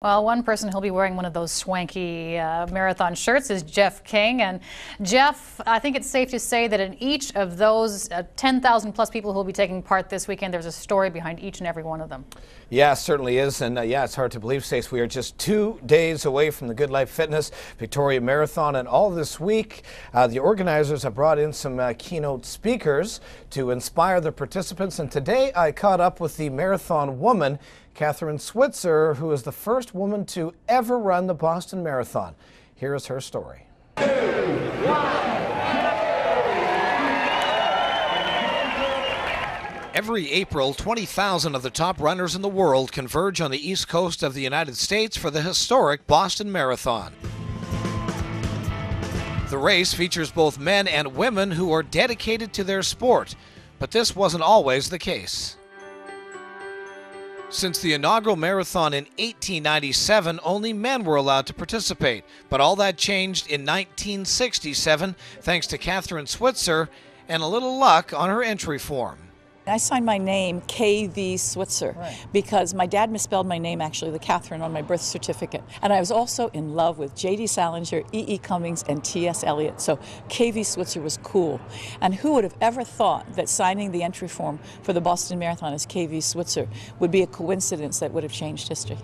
Well, one person who'll be wearing one of those swanky marathon shirts is Jeff King. And Jeff, I think it's safe to say that in each of those 10,000 plus people who will be taking part this weekend, there's a story behind each and every one of them. Yeah, it certainly is. And yeah, it's hard to believe, Stace, we are just 2 days away from the Good Life Fitness Victoria Marathon. And all this week, the organizers have brought in some keynote speakers to inspire the participants. And today I caught up with the marathon woman, Kathrine Switzer, who is the first woman to ever run the Boston Marathon. Here is her story. 2, 1. Every April, 20,000 of the top runners in the world converge on the east coast of the United States for the historic Boston Marathon. The race features both men and women who are dedicated to their sport, but this wasn't always the case. Since the inaugural marathon in 1897, only men were allowed to participate, but all that changed in 1967 thanks to Kathrine Switzer and a little luck on her entry form. I signed my name K.V. Switzer because my dad misspelled my name, actually, the Kathrine, on my birth certificate. And I was also in love with J.D. Salinger, E.E. Cummings, and T.S. Eliot. So K.V. Switzer was cool. And who would have ever thought that signing the entry form for the Boston Marathon as K.V. Switzer would be a coincidence that would have changed history?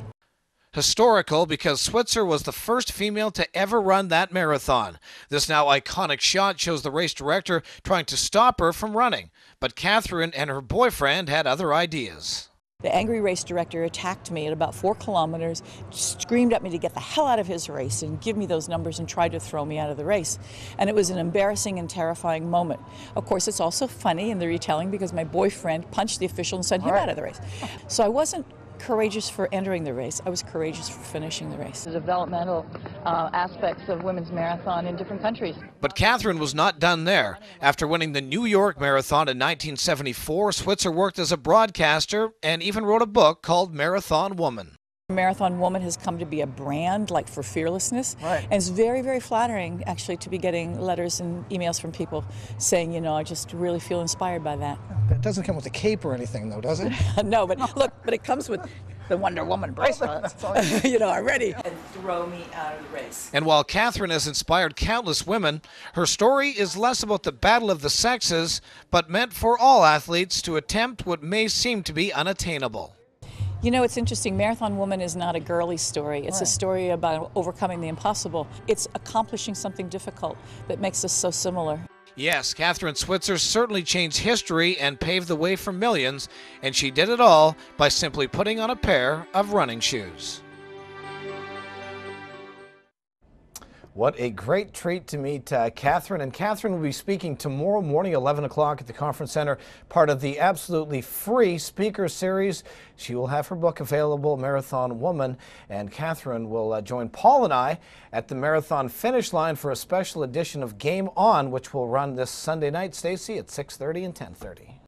Historical because Switzer was the first female to ever run that marathon. This now iconic shot shows the race director trying to stop her from running. But Kathrine and her boyfriend had other ideas. The angry race director attacked me at about 4 kilometers, screamed at me to get the hell out of his race and give me those numbers and tried to throw me out of the race. And it was an embarrassing and terrifying moment. Of course, it's also funny in the retelling because my boyfriend punched the official and sent him out of the race. So I wasn't courageous for entering the race. I was courageous for finishing the race. The developmental aspects of women's marathon in different countries. But Kathrine was not done there. After winning the New York Marathon in 1974, Switzer worked as a broadcaster and even wrote a book called Marathon Woman. Marathon Woman has come to be a brand, like, for fearlessness. And it's very, very flattering, actually, to be getting letters and emails from people saying, you know, I just really feel inspired by that. It doesn't come with a cape or anything, though, does it? No, but look, but it comes with the Wonder Woman bracelets. You know, I'm ready. And throw me out of the race. And while Kathrine has inspired countless women, her story is less about the battle of the sexes, but meant for all athletes to attempt what may seem to be unattainable. You know, it's interesting. Marathon Woman is not a girly story. It's a story about overcoming the impossible. It's accomplishing something difficult that makes us so similar. Yes, Kathrine Switzer certainly changed history and paved the way for millions, and she did it all by simply putting on a pair of running shoes. What a great treat to meet Kathrine. And Kathrine will be speaking tomorrow morning, 11 o'clock at the Conference Center, part of the absolutely free speaker series. She will have her book available, Marathon Woman. And Kathrine will join Paul and I at the marathon finish line for a special edition of Game On, which will run this Sunday night, Stacey, at 6:30 and 10:30.